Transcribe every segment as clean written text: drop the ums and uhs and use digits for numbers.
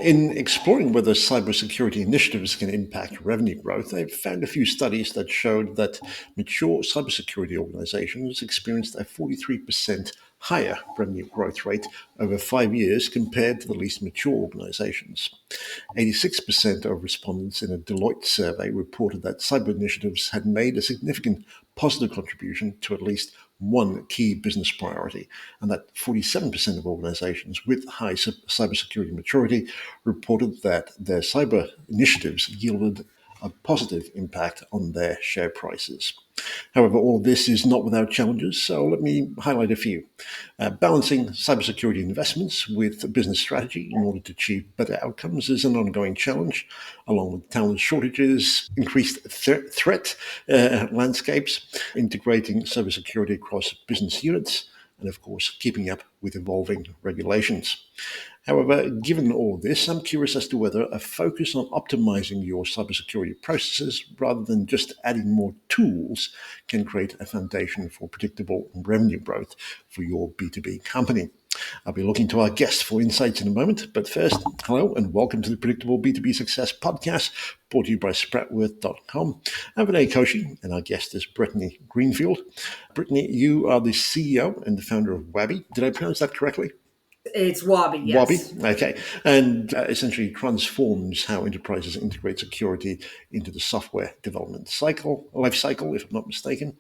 In exploring whether cybersecurity initiatives can impact revenue growth, I've found a few studies that showed that mature cybersecurity organizations experienced a 43% higher revenue growth rate over 5 years compared to the least mature organizations. 86% of respondents in a Deloitte survey reported that cyber initiatives had made a significant positive contribution to at least one key business priority, and that 47% of organizations with high cybersecurity maturity reported that their cyber initiatives yielded a positive impact on their share prices. However, all this is not without challenges, so let me highlight a few. Balancing cybersecurity investments with business strategy in order to achieve better outcomes is an ongoing challenge, along with talent shortages, increased threat landscapes, integrating cybersecurity across business units, and of course, keeping up with evolving regulations. However, given all of this, I'm curious as to whether a focus on optimizing your cybersecurity processes rather than just adding more tools can create a foundation for predictable revenue growth for your B2B company. I'll be looking to our guest for insights in a moment, but first, hello and welcome to the Predictable B2B Success podcast, brought to you by Spratworth.com. I'm Vinay Koshi, and our guest is Brittany Greenfield. Brittany, you are the CEO and the founder of Wabi. Did I pronounce that correctly? It's Wabi, Wabi, yes. okay, and essentially transforms how enterprises integrate security into the software development life cycle, if I'm not mistaken.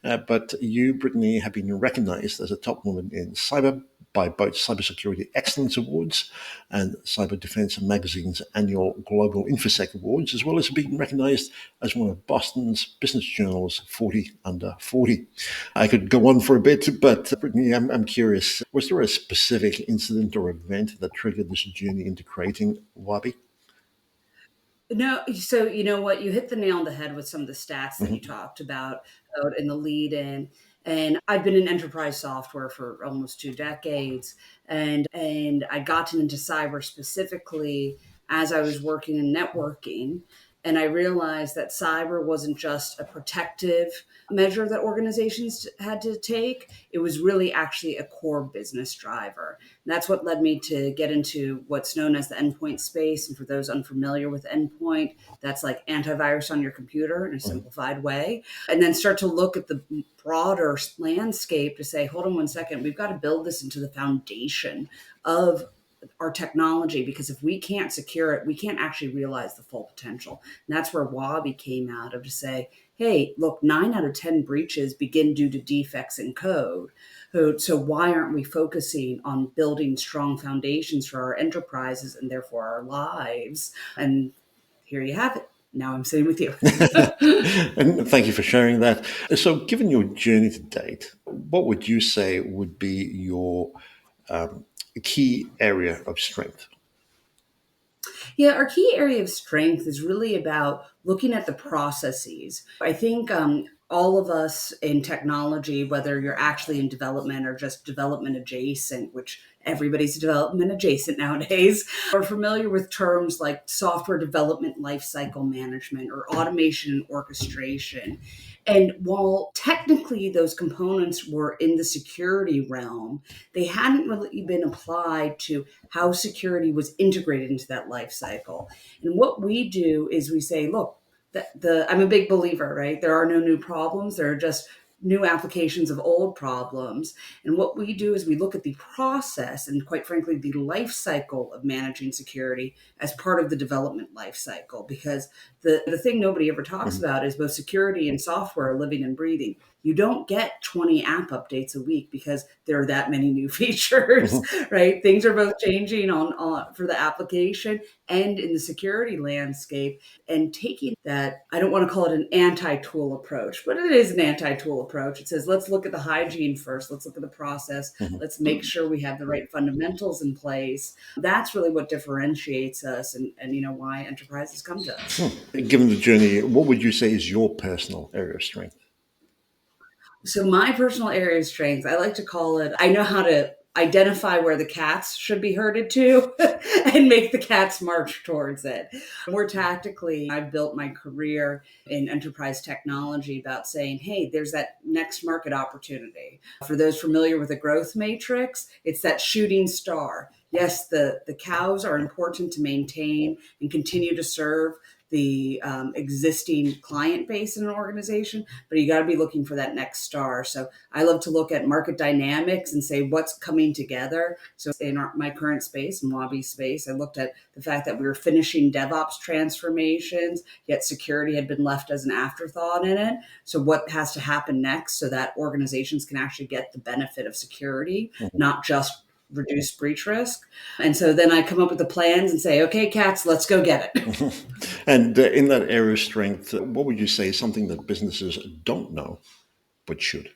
But you, Brittany, have been recognized as a top woman in cyber by both Cybersecurity Excellence Awards and Cyber Defense Magazine's annual Global InfoSec Awards, as well as being recognized as one of Boston's Business Journal's 40 under 40. I could go on for a bit, but Brittany, I'm curious, was there a specific incident or event that triggered this journey into creating Wabi? No, so you know what? You hit the nail on the head with some of the stats that you Mm-hmm. talked about in the lead in. And I've been in enterprise software for almost 2 decades. And I got into cyber specifically as I was working in networking. And I realized that cyber wasn't just a protective measure that organizations had to take. It was really actually a core business driver. And that's what led me to get into what's known as the endpoint space. And for those unfamiliar with endpoint, that's like antivirus on your computer in a simplified way. And then start to look at the broader landscape to say, hold on one second, we've got to build this into the foundation of our technology, because if we can't secure it, we can't actually realize the full potential. And that's where Wabi came out of, to say, hey, look, 9 out of 10 breaches begin due to defects in code. So why aren't we focusing on building strong foundations for our enterprises and therefore our lives? And here you have it. Now I'm sitting with you. And thank you for sharing that. So, given your journey to date, what would you say would be your key area of strength? Yeah, our key area of strength is really about looking at the processes. I think all of us in technology, whether you're actually in development or just development adjacent, which everybody's development adjacent nowadays, are familiar with terms like software development lifecycle management or automation and orchestration. And while technically those components were in the security realm, they hadn't really been applied to how security was integrated into that life cycle. And what we do is we say, look, I'm a big believer, right? There are no new problems. There are just new applications of old problems. And what we do is we look at the process and, quite frankly, the life cycle of managing security as part of the development life cycle. Because the thing nobody ever talks about is both security and software are living and breathing. You don't get 20 app updates a week because there are that many new features, Mhm. right? Things are both changing on for the application and in the security landscape. And taking that, I don't want to call it an anti-tool approach, but it is an anti-tool approach. It says, let's look at the hygiene first. Let's look at the process. Mhm. Let's make sure we have the right fundamentals in place. That's really what differentiates us and why enterprises come to us. Given the journey, what would you say is your personal area of strength? So my personal area of strength, I like to call it, I know how to identify where the cats should be herded to and make the cats march towards it. More tactically, I've built my career in enterprise technology about saying, hey, there's that next market opportunity. For those familiar with the growth matrix, it's that shooting star. Yes, the cows are important to maintain and continue to serve the existing client base in an organization, but you got to be looking for that next star. So I love to look at market dynamics and say what's coming together. So in my current space, in Wabi space, I looked at the fact that we were finishing DevOps transformations, yet security had been left as an afterthought in it. So what has to happen next so that organizations can actually get the benefit of security, not just reduce breach risk? And so then I come up with the plans and say, okay, cats, let's go get it. And in that area of strength, what would you say is something that businesses don't know but should?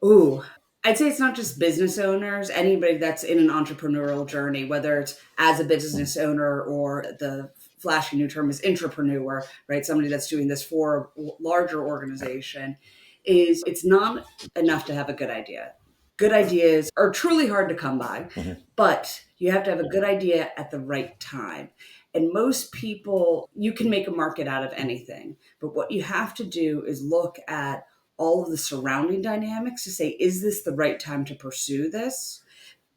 Ooh, I'd say it's not just business owners, anybody that's in an entrepreneurial journey, whether it's as a business owner or the flashy new term is intrapreneur, right? Somebody that's doing this for a larger organization, is it's not enough to have a good idea. Good ideas are truly hard to come by, but you have to have a good idea at the right time. And most people, you can make a market out of anything, but what you have to do is look at all of the surrounding dynamics to say, is this the right time to pursue this?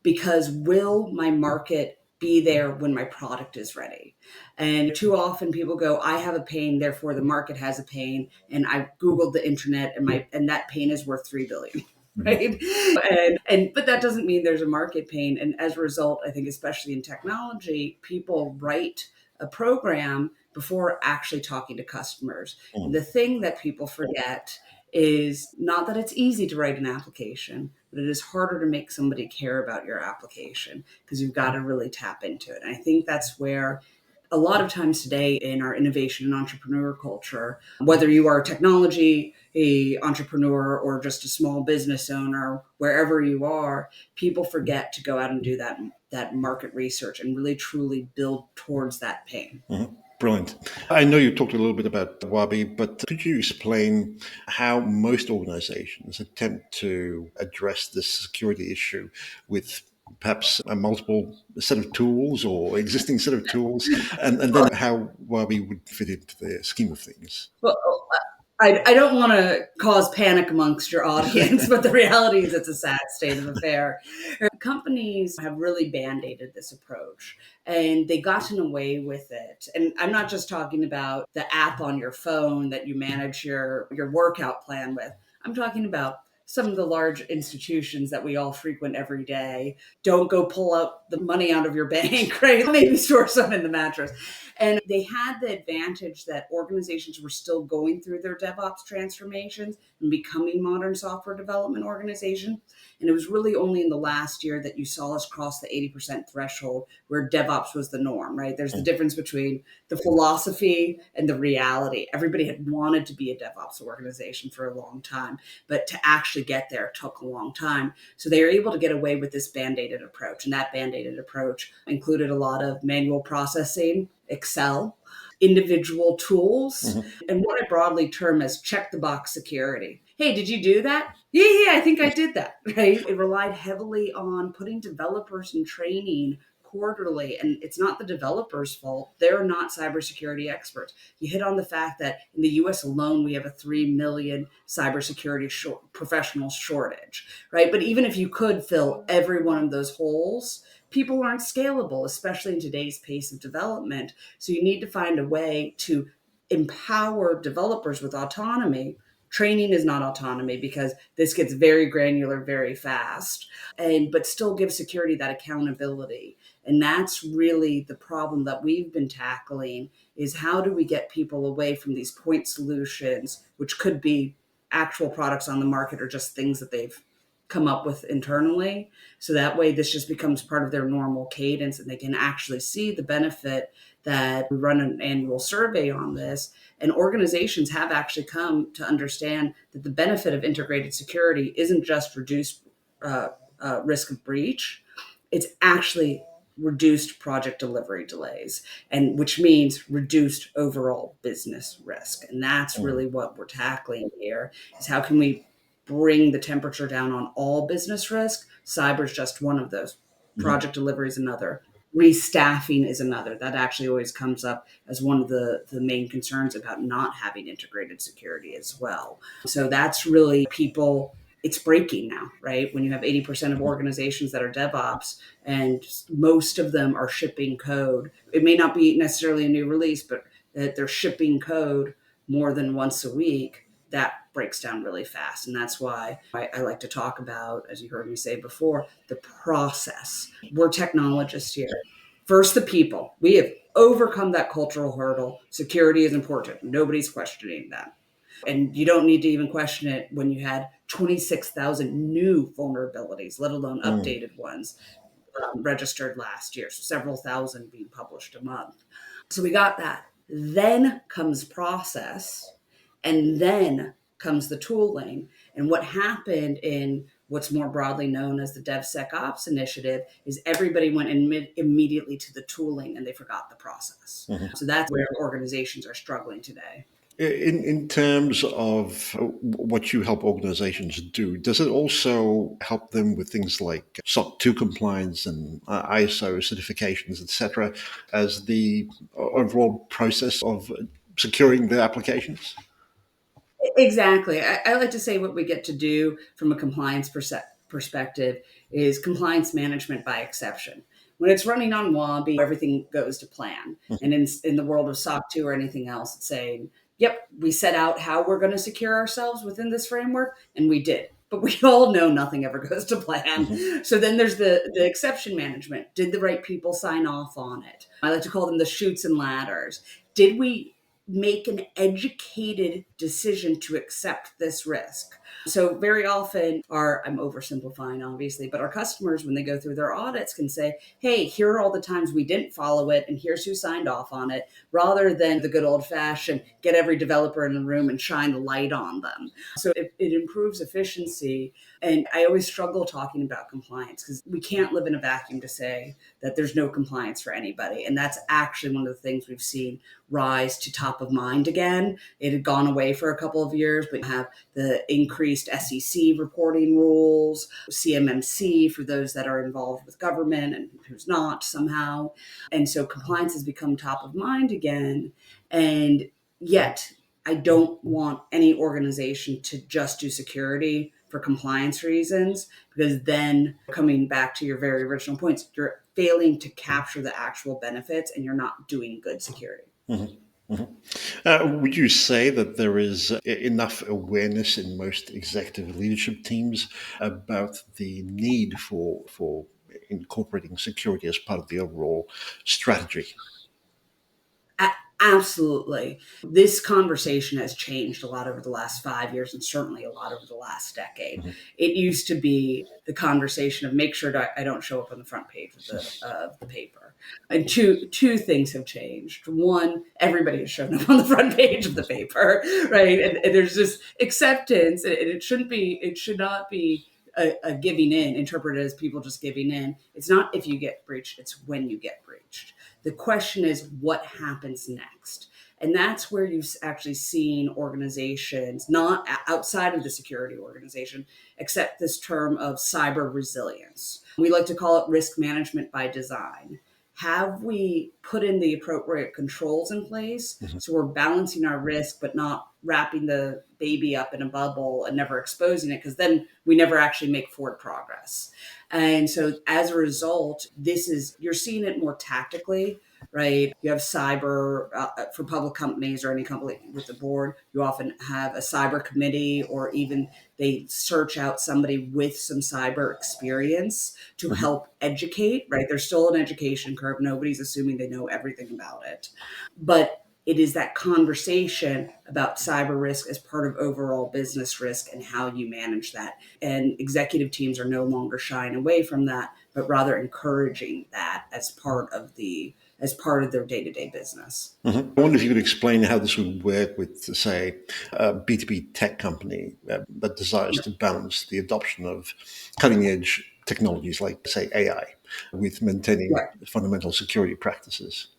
Because will my market be there when my product is ready? And too often people go, I have a pain, therefore the market has a pain. And I Googled the internet and that pain is worth 3 billion. Right. But that doesn't mean there's a market pain. And as a result, I think, especially in technology, people write a program before actually talking to customers. The thing that people forget is not that it's easy to write an application, but it is harder to make somebody care about your application because you've got to really tap into it. And I think that's where a lot of times today in our innovation and entrepreneur culture, whether you are a technology, a entrepreneur, or just a small business owner, wherever you are, people forget to go out and do that market research and really truly build towards that pain. Brilliant. I know you talked a little bit about Wabi, but could you explain how most organizations attempt to address this security issue with perhaps a multiple set of tools or existing set of tools, and then how Wabi would fit into the scheme of things? Well, I don't want to cause panic amongst your audience, but the reality is it's a sad state of affair. Companies have really band-aided this approach and they gotten away with it. And I'm not just talking about the app on your phone that you manage your workout plan with. I'm talking about some of the large institutions that we all frequent every day. Don't go pull out the money out of your bank, right? Maybe store some in the mattress. And they had the advantage that organizations were still going through their DevOps transformations and becoming modern software development organizations. And it was really only in the last year that you saw us cross the 80% threshold where DevOps was the norm, right? There's the difference between the philosophy and the reality. Everybody had wanted to be a DevOps organization for a long time, but to actually get there took a long time. So they were able to get away with this band-aided approach. And that band-aided approach included a lot of manual processing, Excel, individual tools, and what I broadly term as check the box security. Hey, did you do that? Yeah, I think I did that, right? It relied heavily on putting developers in training quarterly, and it's not the developers' fault. They're not cybersecurity experts. You hit on the fact that in the US alone, we have a 3 million cybersecurity professional shortage, right? But even if you could fill every one of those holes, people aren't scalable, especially in today's pace of development. So you need to find a way to empower developers with autonomy. Training is not autonomy because this gets very granular very fast, but still give security that accountability. And that's really the problem that we've been tackling is how do we get people away from these point solutions, which could be actual products on the market or just things that they've come up with internally. So that way this just becomes part of their normal cadence and they can actually see the benefit that we run an annual survey on this. And organizations have actually come to understand that the benefit of integrated security isn't just reduced risk of breach. It's actually reduced project delivery delays, and which means reduced overall business risk. And that's really what we're tackling here is how can we bring the temperature down on all business risk. Cyber is just one of those. Mhm. Project delivery is another. Restaffing is another. That actually always comes up as one of the main concerns about not having integrated security as well. So that's really people, it's breaking now, right? When you have 80% of organizations that are DevOps and most of them are shipping code, it may not be necessarily a new release, but that they're shipping code more than once a week, that breaks down really fast. And that's why I like to talk about, as you heard me say before, the process. We're technologists here. First, the people. We have overcome that cultural hurdle. Security is important. Nobody's questioning that. And you don't need to even question it when you had 26,000 new vulnerabilities, let alone Mm. updated ones, registered last year. So several thousand being published a month. So we got that. Then comes process, and then comes the tooling. And what happened in what's more broadly known as the DevSecOps initiative is everybody went immediately to the tooling and they forgot the process. Mhm. So that's where organizations are struggling today. In terms of what you help organizations do, does it also help them with things like SOC 2 compliance and ISO certifications, etc., as the overall process of securing their applications? Exactly. I like to say what we get to do from a compliance perspective is compliance management by exception. When it's running on Wabi, everything goes to plan. And in the world of SOC 2 or anything else, it's saying, yep, we set out how we're going to secure ourselves within this framework, and we did. But we all know nothing ever goes to Mhm. plan. So then there's the exception management. Did the right people sign off on it? I like to call them the chutes and ladders. Did we make an educated decision to accept this risk? So very often I'm oversimplifying obviously, but our customers, when they go through their audits, can say, hey, here are all the times we didn't follow it and here's who signed off on it, rather than the good old fashioned get every developer in the room and shine the light on them. So it improves efficiency. And I always struggle talking about compliance because we can't live in a vacuum to say that there's no compliance for anybody. And that's actually one of the things we've seen rise to top of mind again. It had gone away for a couple of years, but you have the increased SEC reporting rules, CMMC for those that are involved with government and who's not somehow. And so compliance has become top of mind again. And yet, I don't want any organization to just do security for compliance reasons, because then coming back to your very original points, you're failing to capture the actual benefits and you're not doing good security. Mhm. Mhm. Would you say that there is enough awareness in most executive leadership teams about the need for incorporating security as part of the overall strategy? Absolutely. This conversation has changed a lot over the last 5 years and certainly a lot over the last decade. Mhm. It used to be the conversation of make sure that I don't show up on the front page of the paper. And two things have changed. One, everybody has shown up on the front page of the paper, right? And there's just acceptance. And it should not be a giving in, interpreted as people just giving in. It's not if you get breached, it's when you get breached. The question is what happens next? And that's where you've actually seen organizations, not outside of the security organization, accept this term of cyber resilience. We like to call it risk management by design. Have we put in the appropriate controls in place Mhm. so we're balancing our risk, but not wrapping the baby up in a bubble and never exposing it? Because then we never actually make forward progress. And so as a result, you're seeing it more tactically, right? You have cyber for public companies or any company with the board. You often have a cyber committee, or even they search out somebody with some cyber experience to Mhm. help educate, right? There's still an education curve. Nobody's assuming they know everything about it. But it is that conversation about cyber risk as part of overall business risk and how you manage that. And executive teams are no longer shying away from that, but rather encouraging that as part of their day-to-day business. Mhm. I wonder if you could explain how this would work with, say, a B2B tech company that desires to balance the adoption of cutting edge technologies like, say, AI with maintaining Right. fundamental security practices.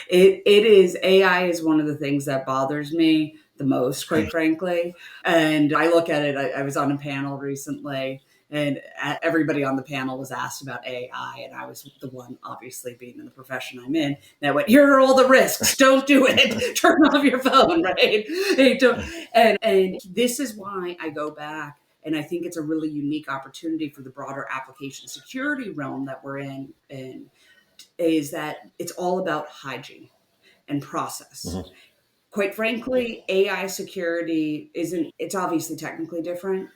It is AI is one of the things that bothers me the most, quite frankly. And I look at it, I was on a panel recently, and everybody on the panel was asked about AI, and I was the one, obviously being in the profession I'm in, that went, here are all the risks. Don't do it. Turn off your phone, right? Hey, and this is why I go back, and I think it's a really unique opportunity for the broader application security realm that we're in, and is that it's all about hygiene and process. Mhm. Quite frankly, AI security isn't, it's obviously technically different,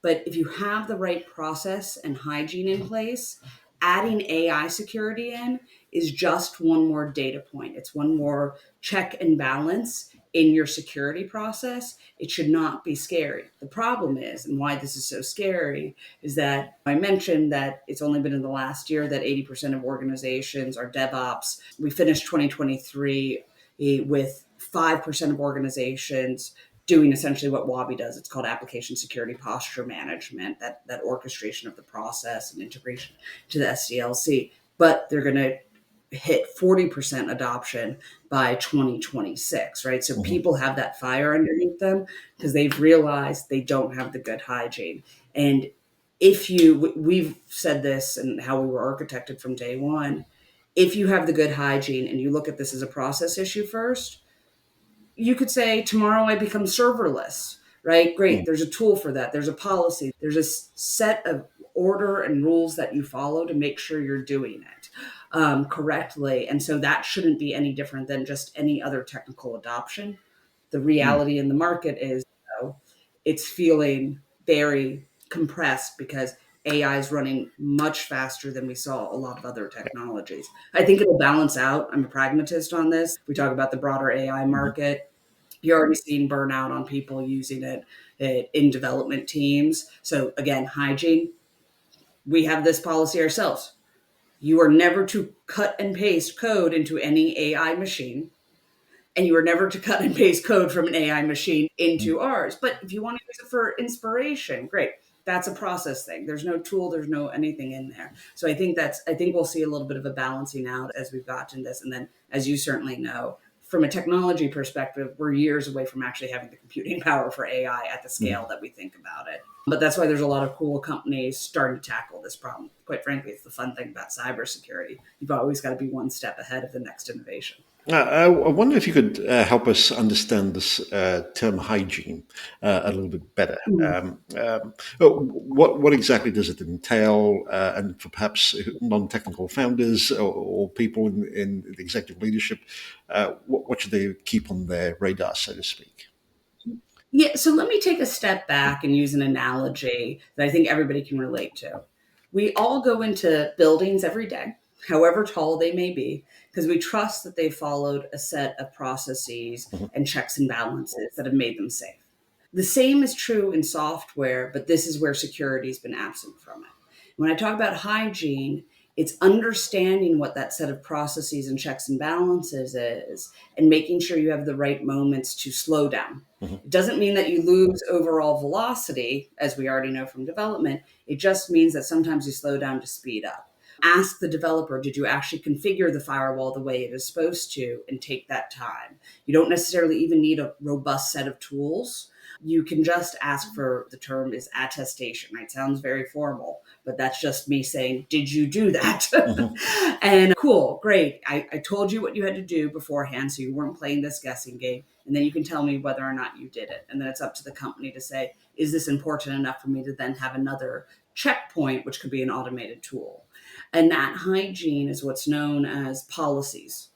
but if you have the right process and hygiene in place, adding AI security in is just one more data point. It's one more check and balance in your security process. It should not be scary. The problem is, and why this is so scary, is that I mentioned that it's only been in the last year that 80% of organizations are DevOps. We finished 2023 with 5% of organizations doing essentially what Wabi does. It's called application security posture management, that orchestration of the process and integration to the SDLC. But they're going to hit 40% adoption by 2026, right? So Mhm. people have that fire underneath them because they've realized they don't have the good hygiene. And if you, we've said this and how we were architected from day one, if you have the good hygiene and you look at this as a process issue first, you could say tomorrow I become serverless, right? Great. Mm. There's a tool for that. There's a policy. There's a set of order and rules that you follow to make sure you're doing it correctly. And so that shouldn't be any different than just any other technical adoption. The Mm. reality in the market is, it's feeling very compressed because AI is running much faster than we saw a lot of other technologies. I think it'll balance out. I'm a pragmatist on this. We talk about the broader AI Mhm. market. You're already seeing burnout on people using it in development teams. So again, hygiene. We have this policy ourselves. You are never to cut and paste code into any AI machine, and you are never to cut and paste code from an AI machine Mm. into ours. But if you want to use it for inspiration, great. That's a process thing. There's no tool, there's no anything in there. So I think we'll see a little bit of a balancing out as we've gotten this. And then, as you certainly know, from a technology perspective, we're years away from actually having the computing power for AI at the Mm. scale that we think about it. But that's why there's a lot of cool companies starting to tackle this problem. Quite frankly, it's the fun thing about cybersecurity. You've always got to be one step ahead of the next innovation. I wonder if you could help us understand this term hygiene a little bit better. Mhm. What exactly does it entail? And for perhaps non-technical founders or people in the executive leadership, what should they keep on their radar, so to speak? Yeah, so let me take a step back and use an analogy that I think everybody can relate to. We all go into buildings every day, however tall they may be, because we trust that they followed a set of processes Mhm. and checks and balances that have made them safe. The same is true in software, but this is where security has been absent from it. When I talk about hygiene, it's understanding what that set of processes and checks and balances is and making sure you have the right moments to slow down. Mhm. It doesn't mean that you lose overall velocity, as we already know from development. It just means that sometimes you slow down to speed up. Ask the developer, did you actually configure the firewall the way it is supposed to, and take that time. You don't necessarily even need a robust set of tools. You can just ask for, the term is attestation, right? Sounds very formal, but that's just me saying, did you do that? Mhm. And cool, great. I told you what you had to do beforehand, so you weren't playing this guessing game. And then you can tell me whether or not you did it. And then it's up to the company to say, is this important enough for me to then have another checkpoint, which could be an automated tool? And that hygiene is what's known as policies,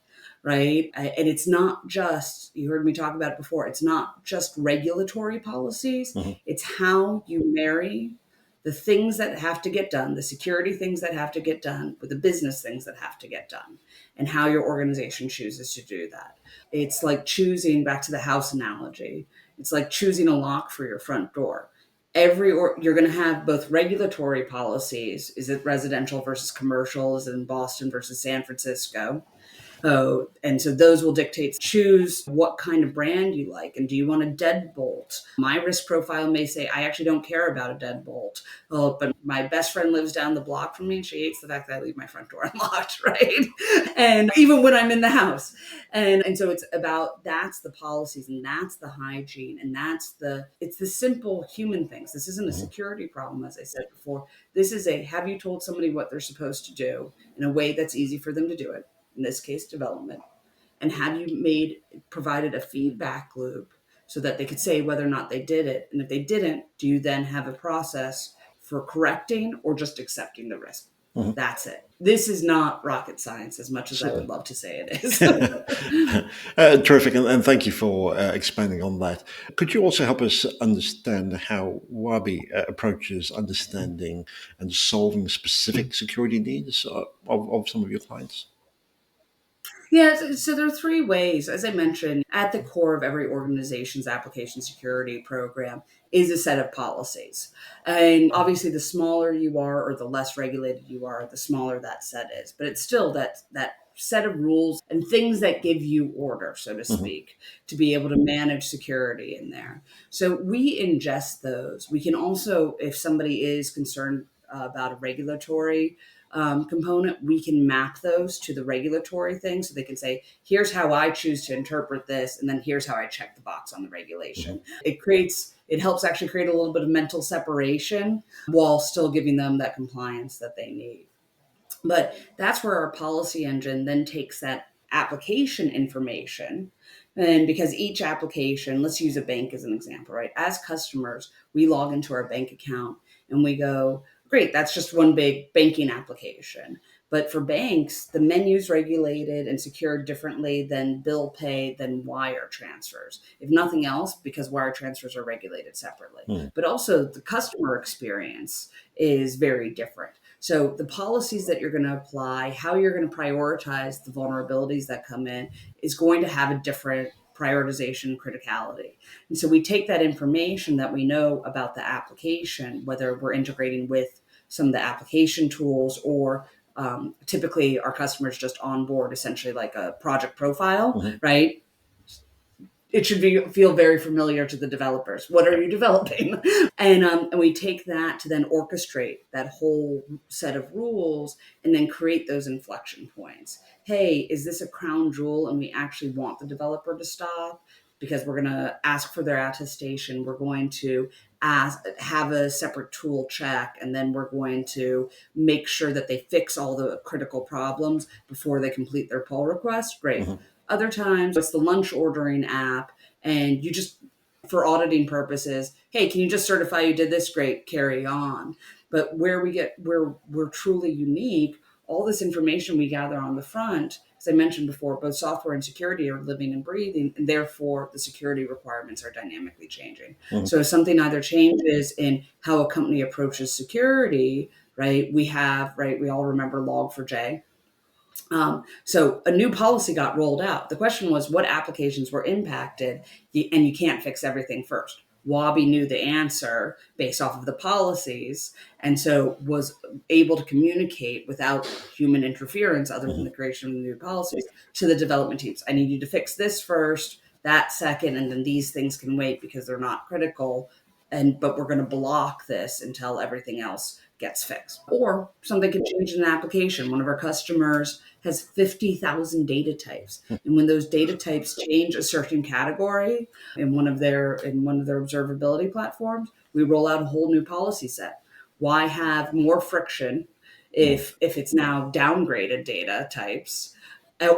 right? And it's not just, you heard me talk about it before, it's not just regulatory policies, Mhm. it's how you marry the things that have to get done, the security things that have to get done, with the business things that have to get done, and how your organization chooses to do that. It's like choosing, back to the house analogy, it's like choosing a lock for your front door. You're going to have both regulatory policies. Is it residential versus commercial? Is it in Boston versus San Francisco? Oh, and so those will dictate, choose what kind of brand you like. And do you want a deadbolt? My risk profile may say, I actually don't care about a deadbolt. Oh, but my best friend lives down the block from me and she hates the fact that I leave my front door unlocked, right? And even when I'm in the house. And so it's about, that's the policies and that's the hygiene and it's the simple human things. This isn't a Mhm. security problem, as I said before. This is have you told somebody what they're supposed to do in a way that's easy for them to do it? In this case, development. And have you provided a feedback loop so that they could say whether or not they did it? And if they didn't, do you then have a process for correcting or just accepting the risk? Mhm. That's it. This is not rocket science as much as I would So, love to say it is. terrific, and thank you for expanding on that. Could you also help us understand how Wabi approaches understanding and solving specific security needs of some of your clients? Yeah, so there are three ways. As I mentioned, at the core of every organization's application security program is a set of policies. And obviously, the smaller you are or the less regulated you are, the smaller that set is. But it's still that set of rules and things that give you order, so to Hmm. speak, to be able to manage security in there. So we ingest those. We can also, if somebody is concerned about a regulatory component, we can map those to the regulatory thing. So they can say, here's how I choose to interpret this, and then here's how I check the box on the Hmm. regulation. It helps actually create a little bit of mental separation while still giving them that compliance that they need. But that's where our policy engine then takes that application information. And because each application, let's use a bank as an example, right? As customers, we log into our bank account and we go, great, that's just one big banking application. But for banks, the menu's regulated and secured differently than bill pay, than wire transfers. If nothing else, because wire transfers are regulated separately. Hmm. But also the customer experience is very different. So the policies that you're going to apply, how you're going to prioritize the vulnerabilities that come in is going to have a different prioritization criticality. And so we take that information that we know about the application, whether we're integrating with some of the application tools or typically our customers just onboard essentially like a project profile, Hmm. right? It should feel very familiar to the developers. What are Yeah. you developing? And we take that to then orchestrate that whole set of rules and then create those inflection points. Hey, is this a crown jewel and we actually want the developer to stop? Because we're going to ask for their attestation. We're going to have a separate tool check, and then we're going to make sure that they fix all the critical problems before they complete their pull request. Great. Hmm. Other times it's the lunch ordering app, and you just, for auditing purposes, hey, can you just certify you did this? Great, carry on. But where we're truly unique, all this information we gather on the front, as I mentioned before, both software and security are living and breathing, and therefore the security requirements are dynamically changing. Hmm. So if something either changes in how a company approaches security, right? We all remember Log4j. So a new policy got rolled out. The question was, what applications were impacted? And you can't fix everything first. Wabi knew the answer based off of the policies, and so was able to communicate without human interference, other than Hmm. the creation of the new policies, to the development teams. I need you to fix this first, that second, and then these things can wait because they're not critical. But we're going to block this until everything else gets fixed. Or something can change in an application. One of our customers has 50,000 data types. And when those data types change a certain category in one of their observability platforms, we roll out a whole new policy set. Why have more friction Hmm. if it's now downgraded data types,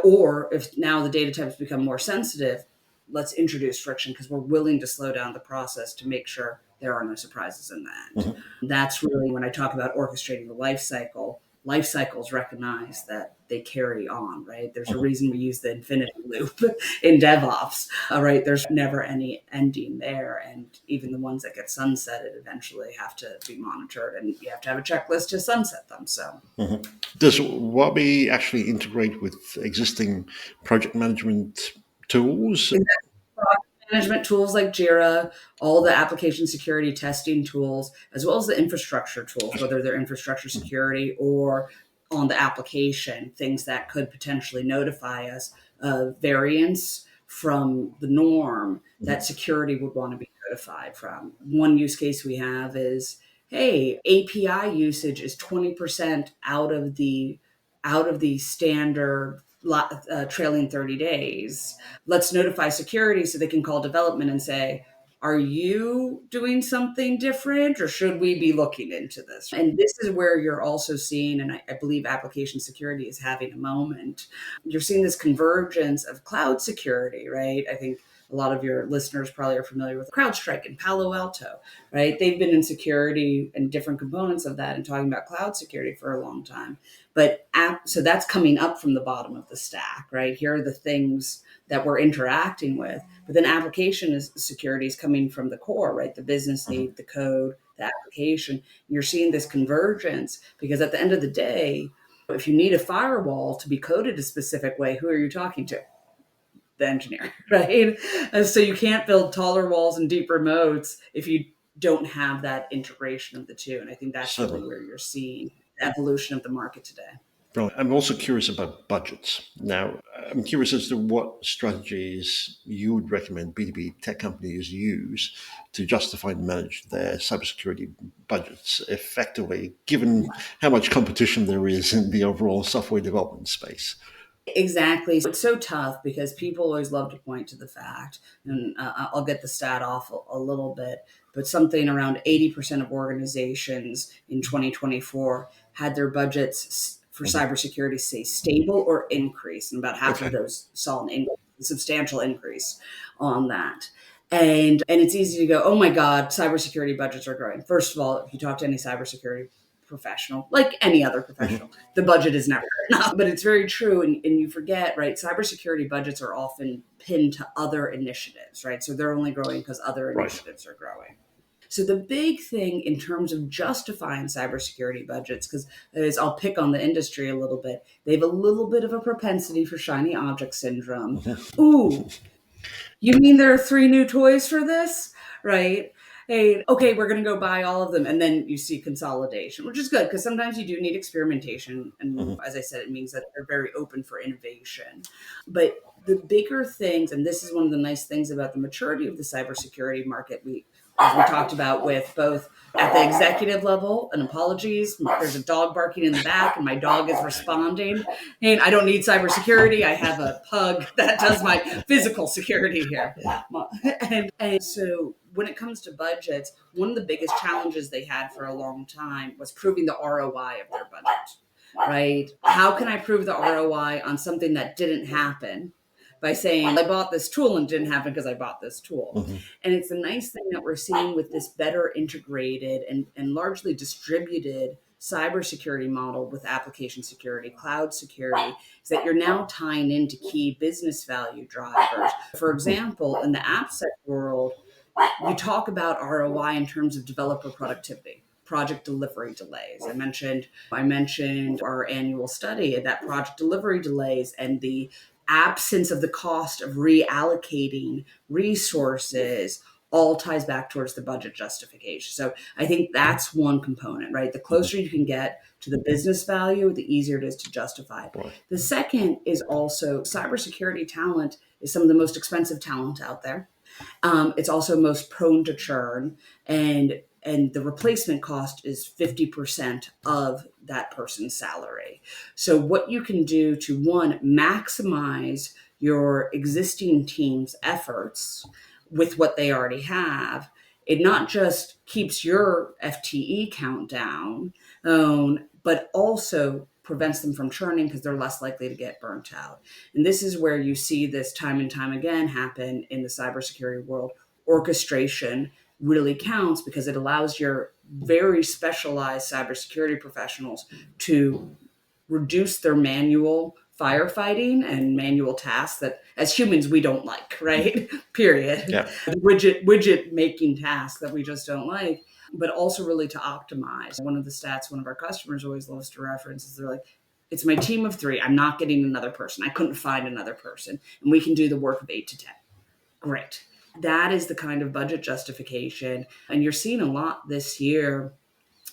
or if now the data types become more sensitive? Let's introduce friction because we're willing to slow down the process to make sure there are no surprises in the end. Hmm. That's really when I talk about orchestrating the life cycle. Life cycles recognize that they carry on, right? There's a Hmm. reason we use the infinity loop in DevOps, right? There's never any ending there. And even the ones that get sunsetted eventually have to be monitored, and you have to have a checklist to sunset them. So Hmm. Does Wabi actually integrate with existing project management tools? product management tools like Jira, all the application security testing tools, as well as the infrastructure tools, whether they're infrastructure security or on the application, things that could potentially notify us of variance from the norm that security would want to be notified from. One use case we have is, hey, API usage is 20% out of the standard trailing 30 days. Let's notify security so they can call development and say, are you doing something different or should we be looking into this? And this is where you're also seeing, and I believe application security is having a moment. You're seeing this convergence of cloud security, right? I think a lot of your listeners probably are familiar with CrowdStrike and Palo Alto, right? They've been in security and different components of that and talking about cloud security for a long time. But so that's coming up from the bottom of the stack, right? Here are the things that we're interacting with. But then security is coming from the core, right? The business need, the code, the application. And you're seeing this convergence because at the end of the day, if you need a firewall to be coded a specific way, who are you talking to? The engineer, right? And so you can't build taller walls and deeper moats if you don't have that integration of the two. And I think that's really Certainly. where you're seeing the evolution of the market today. Right. I'm also curious about budgets. Now, I'm curious as to what strategies you would recommend B2B tech companies use to justify and manage their cybersecurity budgets effectively, given how much competition there is in the overall software development space. Exactly. It's so tough because people always love to point to the fact, and I'll get the stat off a little bit, but something around 80% of organizations in 2024 had their budgets for cybersecurity stay stable or increase, and about half of Okay. those saw a substantial increase on that. And it's easy to go, oh my God, cybersecurity budgets are growing. First of all, if you talk to any cybersecurity professional, like any other Mhm. professional, the budget is never enough. But it's very true. And you forget, right? Cybersecurity budgets are often pinned to other initiatives, right? So they're only growing because other Right. initiatives are growing. So the big thing in terms of justifying cybersecurity budgets, because as I'll pick on the industry a little bit, they have a little bit of a propensity for shiny object syndrome. Ooh, you mean there are 3 new toys for this? Right? Hey, okay, we're going to go buy all of them. And then you see consolidation, which is good because sometimes you do need experimentation. And Mhm. as I said, it means that they're very open for innovation. But the bigger things, and this is one of the nice things about the maturity of the cybersecurity market, as we talked about with both at the executive level, and apologies, there's a dog barking in the back and my dog is responding. And I don't need cybersecurity. I have a pug that does my physical security here. And so when it comes to budgets, one of the biggest challenges they had for a long time was proving the ROI of their budget, right? How can I prove the ROI on something that didn't happen? By saying, I bought this tool and it didn't happen because I bought this tool. Mhm. And it's a nice thing that we're seeing with this better integrated and largely distributed cybersecurity model with application security, cloud security, is that you're now tying into key business value drivers. For example, in the AppSec world, you talk about ROI in terms of developer productivity, project delivery delays. I mentioned our annual study that project delivery delays and the absence of the cost of reallocating resources all ties back towards the budget justification. So I think that's one component, right? The closer you can get to the business value, the easier it is to justify it. Right. The second is also cybersecurity talent is some of the most expensive talent out there. It's also most prone to churn, and the replacement cost is 50% of that person's salary. So what you can do to one, maximize your existing team's efforts with what they already have, it not just keeps your FTE count down, but also prevents them from churning because they're less likely to get burnt out. And this is where you see this time and time again happen in the cybersecurity world. Orchestration really counts because it allows your very specialized cybersecurity professionals to reduce their manual firefighting and manual tasks that as humans we don't like, right? Period. Yeah. The widget making tasks that we just don't like, but also really to optimize. One of the stats one of our customers always loves to reference is they're like, it's my team of 3. I'm not getting another person. I couldn't find another person. And we can do the work of 8 to 10. Great. That is the kind of budget justification. And you're seeing a lot this year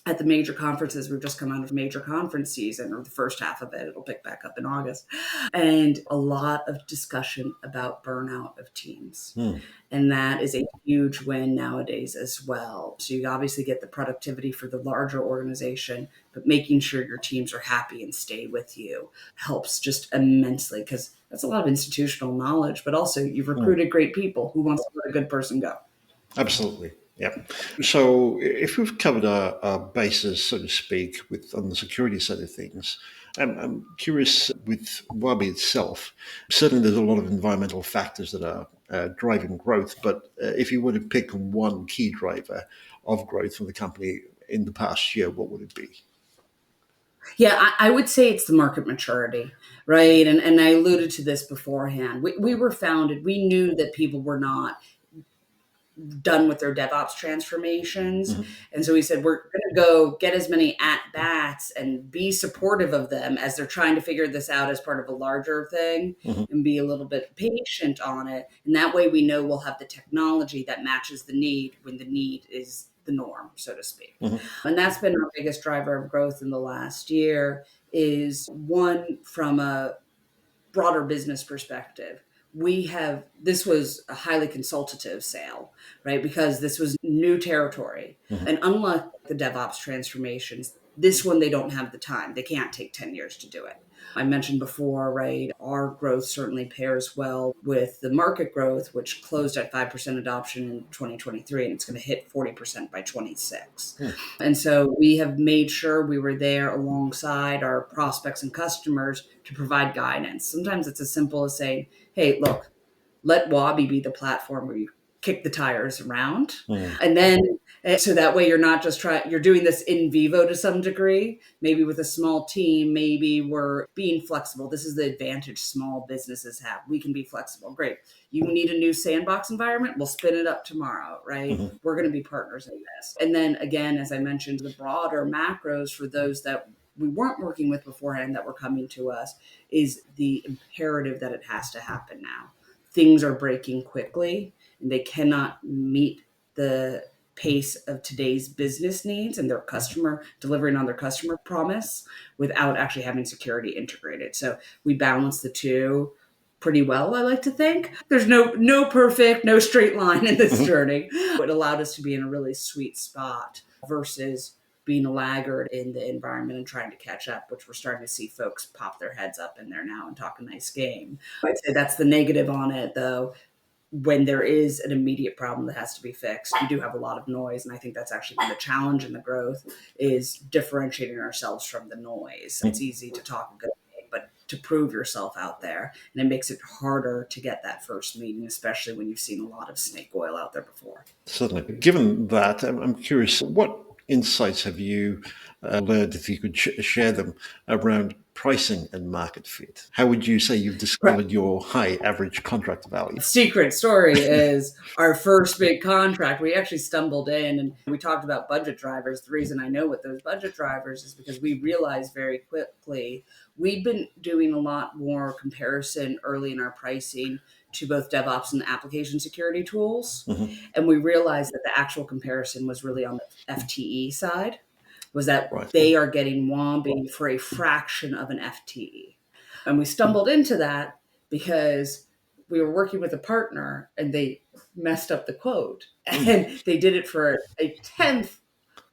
at the major conferences. We've just come out of major conference season, or the first half of it. It'll pick back up in August. And a lot of discussion about burnout of teams. And that is a huge win nowadays as well. So you obviously get the productivity for the larger organization, but making sure your teams are happy and stay with you helps just immensely, because that's a lot of institutional knowledge, but also you've recruited great people. Who wants to let a good person go? Absolutely. Yeah. So if we've covered our bases, so to speak, with on the security side of things, I'm curious with Wabi itself. Certainly, there's a lot of environmental factors that are driving growth. But if you were to pick one key driver of growth for the company in the past year, what would it be? Yeah, I would say it's the market maturity, right? And I alluded to this beforehand. We were founded, we knew that people were not done with their DevOps transformations. And so we said, we're going to go get as many at bats and be supportive of them as they're trying to figure this out as part of a larger thing, and be a little bit patient on it. And that way we know we'll have the technology that matches the need when the need is the norm, so to speak. And that's been our biggest driver of growth in the last year, is one, from a broader business perspective. This was a highly consultative sale, right? Because this was new territory. And unlike the DevOps transformations, this one, they don't have the time. They can't take 10 years to do it. I mentioned before, right? Our growth certainly pairs well with the market growth, which closed at 5% adoption in 2023, and it's going to hit 40% by 26. And so we have made sure we were there alongside our prospects and customers to provide guidance. Sometimes it's as simple as saying, hey, look, let Wabi be the platform where you kick the tires around. And then, so that way you're not just you're doing this in vivo to some degree, maybe with a small team, maybe we're being flexible. This is the advantage small businesses have. We can be flexible. Great. You need a new sandbox environment? We'll spin it up tomorrow, right? We're going to be partners in this. And then again, as I mentioned, the broader macros for those that we weren't working with beforehand that were coming to us is the imperative that it has to happen now. Things are breaking quickly, and they cannot meet the pace of today's business needs and their customer delivering on their customer promise without actually having security integrated. So we balance the two pretty well, I like to think. There's no perfect, no straight line in this journey. It allowed us to be in a really sweet spot versus being a laggard in the environment and trying to catch up, which we're starting to see folks pop their heads up in there now and talk a nice game. I'd say that's the negative on it, though. When there is an immediate problem that has to be fixed, you do have a lot of noise. And I think that's actually been the challenge in the growth, is differentiating ourselves from the noise. It's easy to talk a good game, but to prove yourself out there. And it makes it harder to get that first meeting, especially when you've seen a lot of snake oil out there before. Certainly. Given that, I'm curious, what insights have you learned, if you could share them, around pricing and market fit? How would you say you've discovered your high average contract value? Secret story is our first big contract. We actually stumbled in and we talked about budget drivers. The reason I know what those budget drivers is because we realized very quickly we'd been doing a lot more comparison early in our pricing to both DevOps and application security tools. And we realized that the actual comparison was really on the FTE side, was that they are getting Wabi for a fraction of an FTE. And we stumbled into that because we were working with a partner and they messed up the quote. And they did it for a tenth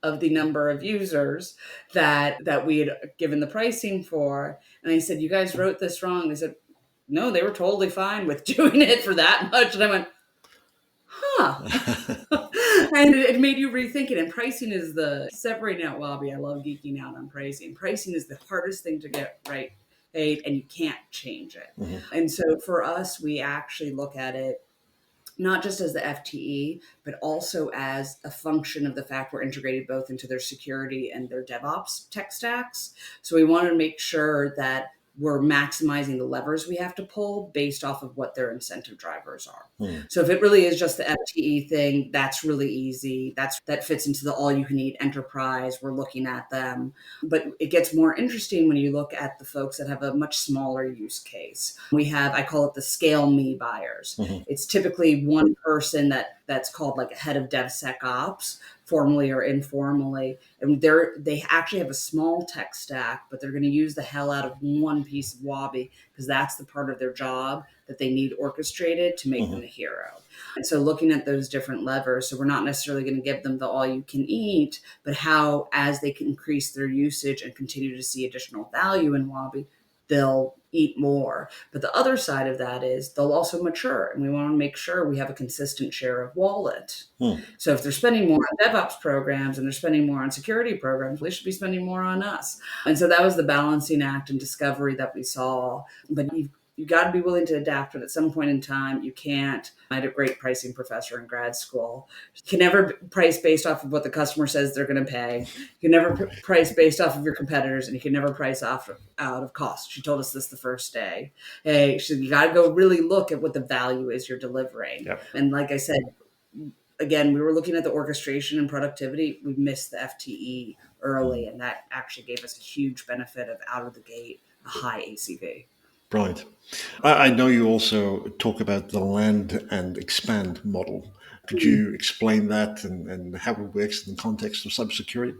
of the number of users that we had given the pricing for. And I said, you guys wrote this wrong. They said, no, they were totally fine with doing it for that much. And I went, and it made you rethink it. And pricing is separating out Wabi. I love geeking out on pricing. Pricing is the hardest thing to get right, and you can't change it. And so for us, we actually look at it not just as the FTE, but also as a function of the fact we're integrated both into their security and their DevOps tech stacks. So we want to make sure that we're maximizing the levers we have to pull based off of what their incentive drivers are. So if it really is just the FTE thing, that's really easy. That fits into the all-you-can-eat enterprise. We're looking at them. But it gets more interesting when you look at the folks that have a much smaller use case. We have, I call it the scale me buyers. It's typically one person that's called like a head of DevSecOps, formally or informally. And they actually have a small tech stack, but they're going to use the hell out of one piece of Wabi because that's the part of their job that they need orchestrated to make them a hero. And so looking at those different levers, so we're not necessarily going to give them the all you can eat, but how as they can increase their usage and continue to see additional value in Wabi, they'll eat more. But the other side of that is they'll also mature, and we want to make sure we have a consistent share of wallet. So if they're spending more on DevOps programs and they're spending more on security programs, they should be spending more on us. And so that was the balancing act and discovery that we saw. But you got to be willing to adapt, but at some point in time, you can't. I had a great pricing professor in grad school. You can never price based off of what the customer says they're going to pay. You can never price based off of your competitors, and you can never price off out of cost. She told us this the first day. Hey, she said, you got to go really look at what the value is you're delivering. Yep. And like I said, again, we were looking at the orchestration and productivity. We missed the FTE early, and that actually gave us a huge benefit of out of the gate, a high ACV. Right. I know you also talk about the land and expand model. Could you explain that and how it works in the context of cybersecurity?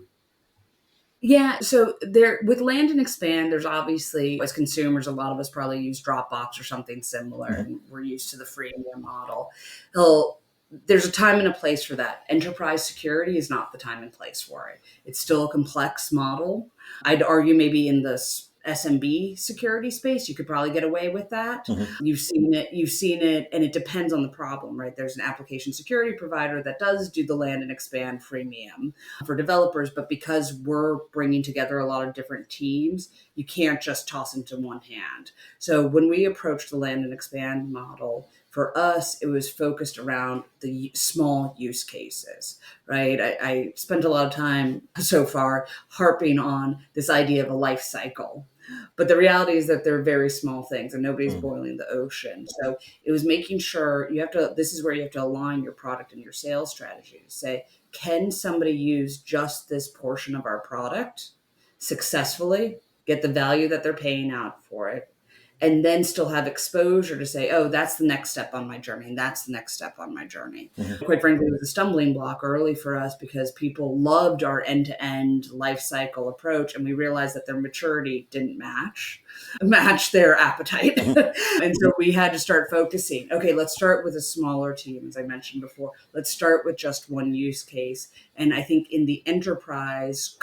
Yeah, so there with land and expand, there's obviously as consumers, a lot of us probably use Dropbox or something similar, and we're used to the freemium model. Well, there's a time and a place for that. Enterprise security is not the time and place for it. It's still a complex model. I'd argue maybe in the SMB security space, you could probably get away with that. You've seen it, and it depends on the problem, right? There's an application security provider that does do the land and expand freemium for developers, but because we're bringing together a lot of different teams, you can't just toss into one hand. So when we approached the land and expand model, for us, it was focused around the small use cases, right? I spent a lot of time so far harping on this idea of a life cycle. But the reality is that they're very small things and nobody's boiling the ocean. So it was making sure this is where you have to align your product and your sales strategy to say, can somebody use just this portion of our product successfully, get the value that they're paying out for it, and then still have exposure to say, oh, that's the next step on my journey. And that's the next step on my journey. Quite frankly, it was a stumbling block early for us because people loved our end-to-end life cycle approach. And we realized that their maturity didn't match their appetite. And so we had to start focusing. Okay, let's start with a smaller team, as I mentioned before. Let's start with just one use case. And I think in the enterprise,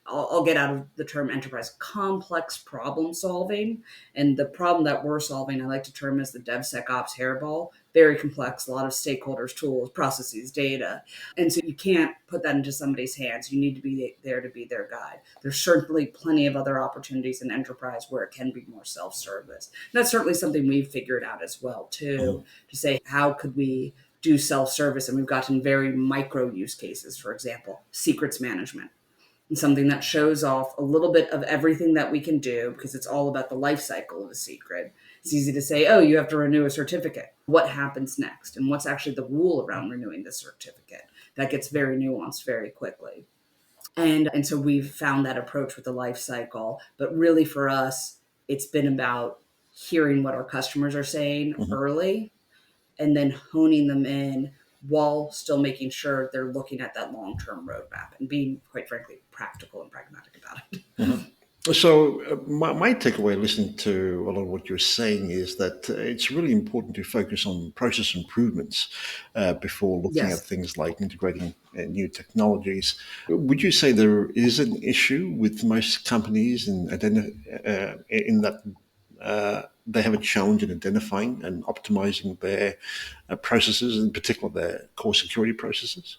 I'll get out of the term enterprise, complex problem solving. And the problem that we're solving, I like to term as the DevSecOps hairball, very complex, a lot of stakeholders, tools, processes, data. And so you can't put that into somebody's hands. You need to be there to be their guide. There's certainly plenty of other opportunities in enterprise where it can be more self-service. And that's certainly something we've figured out as well, too, to say, how could we do self-service? And we've gotten very micro use cases, for example, secrets management. And something that shows off a little bit of everything that we can do because it's all about the life cycle of a secret. It's easy to say, oh, you have to renew a certificate. What happens next? And what's actually the rule around renewing the certificate? That gets very nuanced very quickly. And so we've found that approach with the life cycle. But really for us, it's been about hearing what our customers are saying early and then honing them in while still making sure they're looking at that long-term roadmap and being, quite frankly, practical and pragmatic about it. So, my takeaway listening to a lot of what you're saying is that it's really important to focus on process improvements before looking at Yes. things like integrating new technologies. Would you say there is an issue with most companies in that they have a challenge in identifying and optimizing their processes, in particular their core security processes?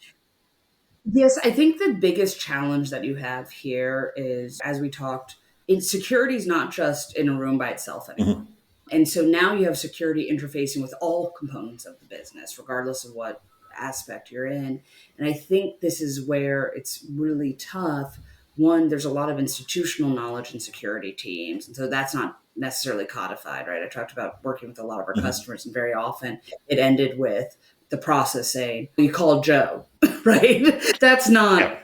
Yes, I think the biggest challenge that you have here is, as we talked, security is not just in a room by itself anymore. And so now you have security interfacing with all components of the business, regardless of what aspect you're in. And I think this is where it's really tough. One, there's a lot of institutional knowledge in security teams. And so that's not necessarily codified, right? I talked about working with a lot of our customers, and very often it ended with the process saying, you call Joe, right? That's not Yeah.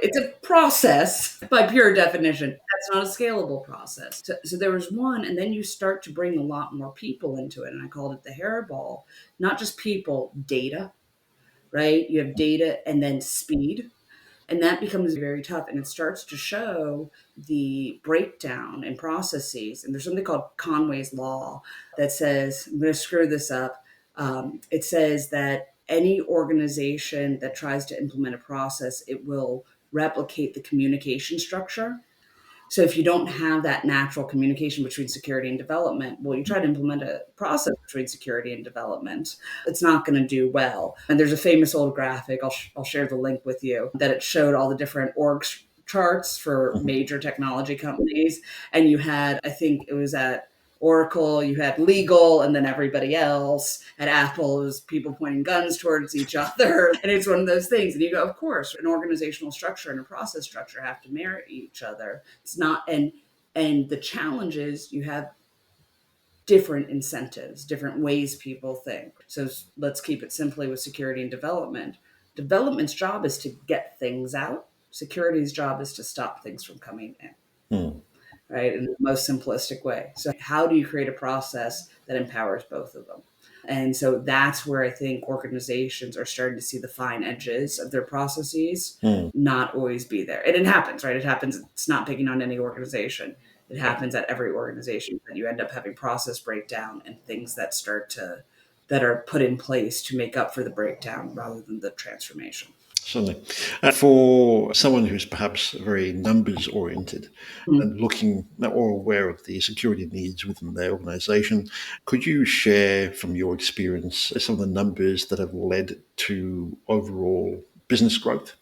it's a process by pure definition. That's not a scalable process. So there was one, and then you start to bring a lot more people into it. And I called it the hairball, not just people, data. right? You have data and then speed. And that becomes very tough. And it starts to show the breakdown in processes. And there's something called Conway's Law that says, I'm going to screw this up. It says that any organization that tries to implement a process, it will replicate the communication structure. So if you don't have that natural communication between security and development, well, you try to implement a process between security and development, it's not going to do well. And there's a famous old graphic, I'll share the link with you, that it showed all the different org charts for Mhm. major technology companies. And you had, I think it was at Oracle, you had legal, and then everybody else. At Apple, it was people pointing guns towards each other. And it's one of those things. And you go, of course, an organizational structure and a process structure have to marry each other. It's not, and the challenge is you have different incentives, different ways people think. So let's keep it simply with security and development. Development's job is to get things out. Security's job is to stop things from coming in, Mm. right? In the most simplistic way. So how do you create a process that empowers both of them? And so that's where I think organizations are starting to see the fine edges of their processes Mm. not always be there. And it happens, right? It happens. It's not picking on any organization. It Yeah. happens at every organization that you end up having process breakdown and things that that are put in place to make up for the breakdown rather than the transformation. Certainly. For someone who's perhaps very numbers oriented Mm. and looking or aware of the security needs within their organization, could you share from your experience some of the numbers that have led to overall business growth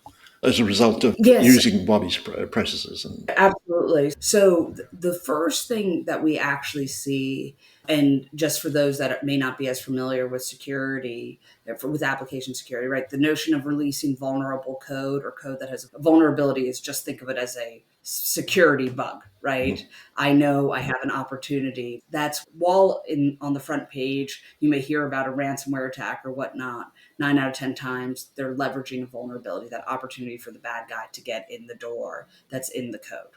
as a result of Yes, using Wabi's processes? And absolutely. So the first thing that we actually see, and just for those that may not be as familiar with security, with application security, right? The notion of releasing vulnerable code or code that has a vulnerability is just think of it as a security bug, right? I know I have an opportunity. That's while in on the front page, you may hear about a ransomware attack or whatnot. 9 out of 10 times, they're leveraging a vulnerability, that opportunity for the bad guy to get in the door that's in the code.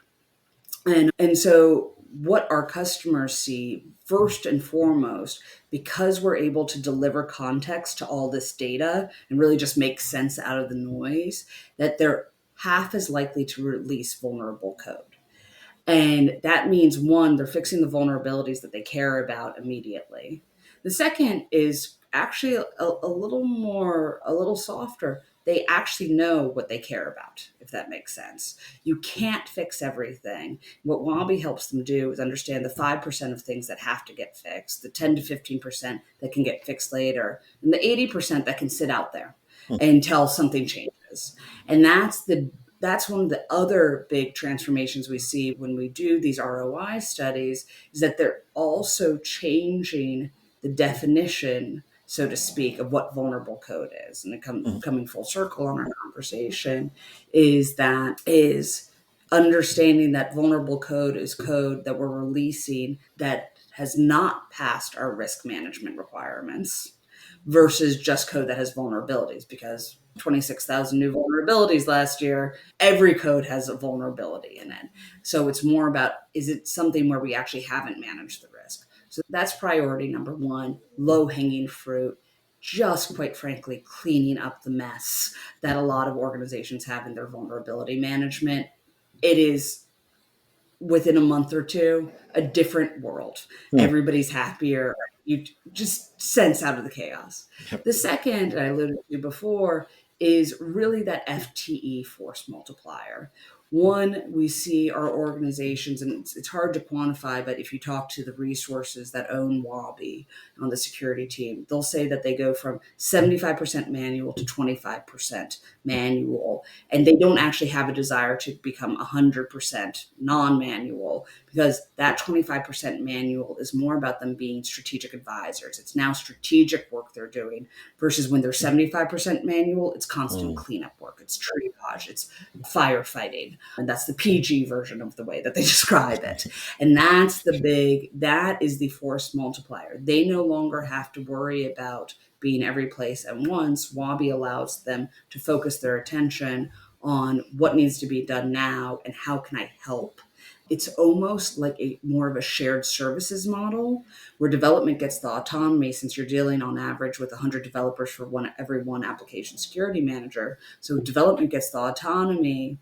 And so what our customers see first and foremost, because we're able to deliver context to all this data and really just make sense out of the noise, that they're half as likely to release vulnerable code. And that means one, they're fixing the vulnerabilities that they care about immediately. The second is actually a little more, a little softer. They actually know what they care about, if that makes sense. You can't fix everything. What Wabi helps them do is understand the 5% of things that have to get fixed, the 10 to 15% that can get fixed later, and the 80% that can sit out there until something changes. And that's one of the other big transformations we see when we do these ROI studies is that they're also changing the definition, so to speak, of what vulnerable code is. And coming full circle on our conversation is understanding that vulnerable code is code that we're releasing that has not passed our risk management requirements versus just code that has vulnerabilities, because 26,000 new vulnerabilities last year, every code has a vulnerability in it. So it's more about, is it something where we actually haven't managed the risk? So that's priority number one, low hanging fruit, just quite frankly, cleaning up the mess that a lot of organizations have in their vulnerability management. It is within a month or two, a different world. Mm. Everybody's happier. You just sense out of the chaos. Yep. The second I alluded to before is really that FTE force multiplier. One, we see our organizations, and it's hard to quantify, but if you talk to the resources that own Wabi on the security team, they'll say that they go from 75% manual to 25% manual, and they don't actually have a desire to become 100% non-manual, because that 25% manual is more about them being strategic advisors. It's now strategic work they're doing versus when they're 75% manual, it's constant Mm. cleanup work, it's triage, it's firefighting. And that's the PG version of the way that they describe it. And that is the force multiplier. They no longer have to worry about being every place at once. Wabi allows them to focus their attention on what needs to be done now and how can I help It's almost like a more of a shared services model where development gets the autonomy, since you're dealing on average with 100 developers for every one application security manager. So development gets the autonomy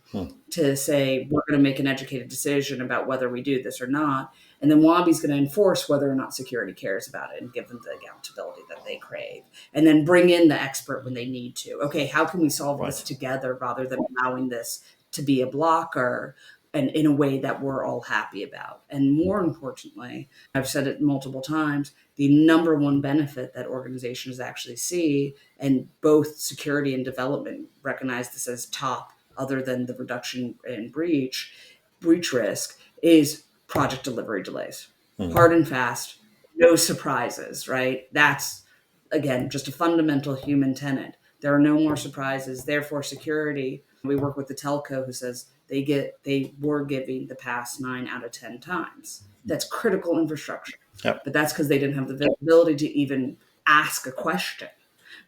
to say, we're going to make an educated decision about whether we do this or not. And then Wabi's going to enforce whether or not security cares about it and give them the accountability that they crave. And then bring in the expert when they need to. Okay, how can we solve this together rather than allowing this to be a blocker, and in a way that we're all happy about? And more importantly, I've said it multiple times, the number one benefit that organizations actually see, and both security and development recognize this as top, other than the reduction in breach risk, is project delivery delays. Hard and fast, no surprises, right? That's, again, just a fundamental human tenet. There are no more surprises. Therefore, security, we work with the telco who says they were giving the pass 9 out of 10 times. That's critical infrastructure. Yep. But that's because they didn't have the visibility to even ask a question,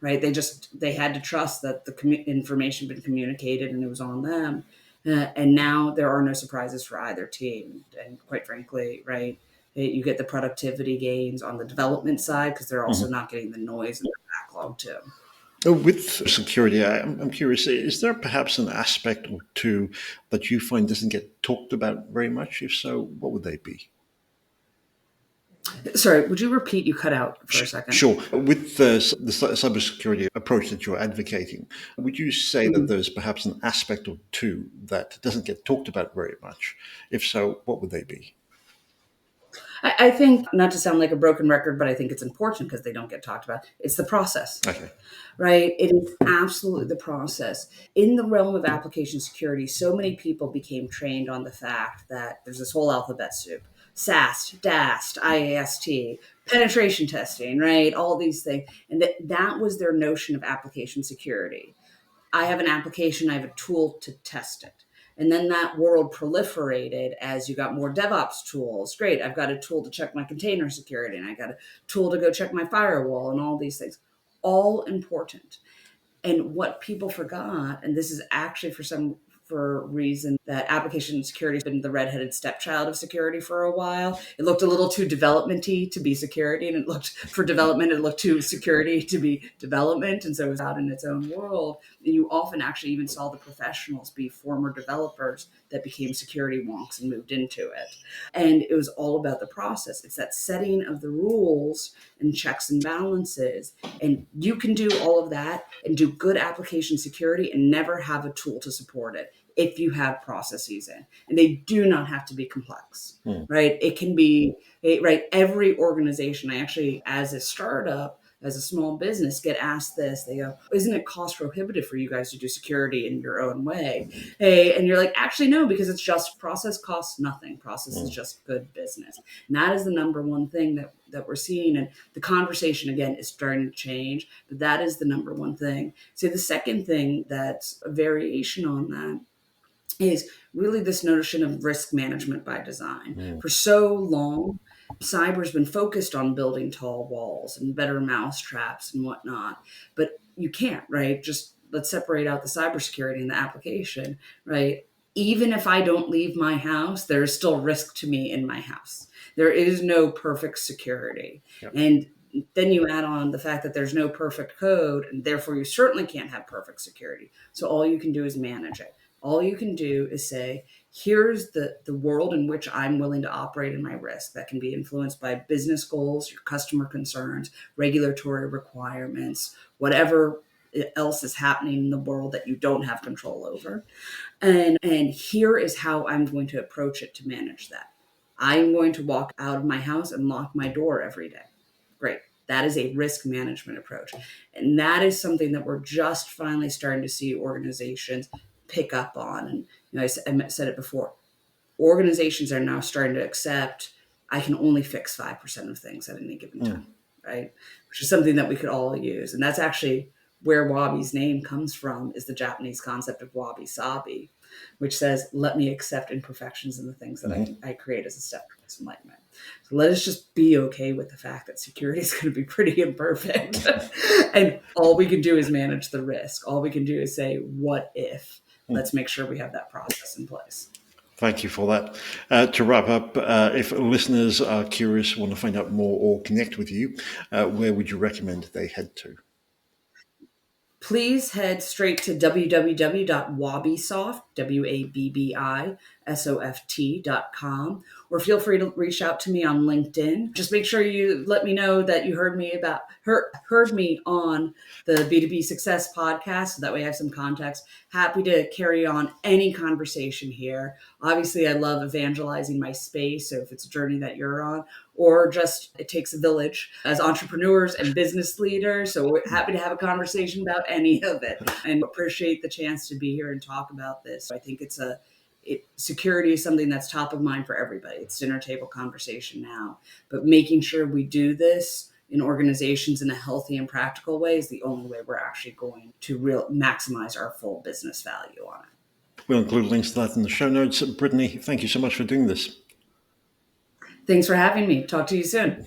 right? They had to trust that the information had been communicated and it was on them. And now there are no surprises for either team. And quite frankly, right, you get the productivity gains on the development side because they're also not getting the noise in the backlog too. With security, I'm curious, is there perhaps an aspect or two that you find doesn't get talked about very much? If so, what would they be? Sorry, would you repeat? You cut out for a second. Sure. With the cybersecurity approach that you're advocating, would you say that there's perhaps an aspect or two that doesn't get talked about very much? If so, what would they be? I think, not to sound like a broken record, but I think it's important because they don't get talked about. It's the process. Okay. Right? It is absolutely the process. In the realm of application security, so many people became trained on the fact that there's this whole alphabet soup: SAST, DAST, IAST, penetration testing, right? All these things. And that was their notion of application security. I have an application, I have a tool to test it. And then that world proliferated as you got more DevOps tools. Great, I've got a tool to check my container security, and I got a tool to go check my firewall, and all these things. All important. And what people forgot, and this is actually for reason that application security has been the redheaded stepchild of security for a while. It looked a little too development-y to be security, and it looked for development, it looked too security to be development. And so it was out in its own world. And you often actually even saw the professionals be former developers that became security wonks and moved into it. And it was all about the process. It's that setting of the rules and checks and balances. And you can do all of that and do good application security and never have a tool to support it if you have processes in. And they do not have to be complex, right? It can be, right? Every organization, I actually, as a startup, as a small business, get asked this. They go, isn't it cost prohibitive for you guys to do security in your own way? Hey, and you're like, actually, no, because it's just process costs nothing. Process is just good business. And that is the number one thing that we're seeing. And the conversation, again, is starting to change, but that is the number one thing. So the second thing that's a variation on that is really this notion of risk management by design. For so long, cyber's been focused on building tall walls and better mousetraps and whatnot, but you can't, right? Just let's separate out the cybersecurity and the application, right? Even if I don't leave my house, there is still risk to me in my house. There is no perfect security. Yep. And then you add on the fact that there's no perfect code, and therefore you certainly can't have perfect security. So all you can do is manage it. All you can do is say, here's the world in which I'm willing to operate in my risk. That can be influenced by business goals, your customer concerns, regulatory requirements, whatever else is happening in the world that you don't have control over. And here is how I'm going to approach it to manage that. I'm going to walk out of my house and lock my door every day. Great. That is a risk management approach. And that is something that we're just finally starting to see organizations pick up on. And I said it before, organizations are now starting to accept I can only fix 5% of things at any given time, right? Which is something that we could all use. And that's actually where Wabi's name comes from, is the Japanese concept of wabi-sabi, which says, let me accept imperfections in the things that I create as a step towards enlightenment. So let us just be okay with the fact that security is going to be pretty imperfect. And all we can do is manage the risk. All we can do is say, what if? Let's make sure we have that process in place. Thank you for that. To wrap up, if listeners are curious, want to find out more, or connect with you, where would you recommend they head to? Please head straight to www.wabisoft, WABBISOFT.com, or feel free to reach out to me on LinkedIn. Just make sure you let me know that you heard me on the B2B Success podcast, so that way I have some context. Happy to carry on any conversation here. Obviously, I love evangelizing my space, so if it's a journey that you're on, or just it takes a village as entrepreneurs and business leaders. So we're happy to have a conversation about any of it and appreciate the chance to be here and talk about this. I think security is something that's top of mind for everybody. It's dinner table conversation now, but making sure we do this in organizations in a healthy and practical way is the only way we're actually going to maximize our full business value on it. We'll include links to that in the show notes. Brittany, thank you so much for doing this. Thanks for having me. Talk to you soon.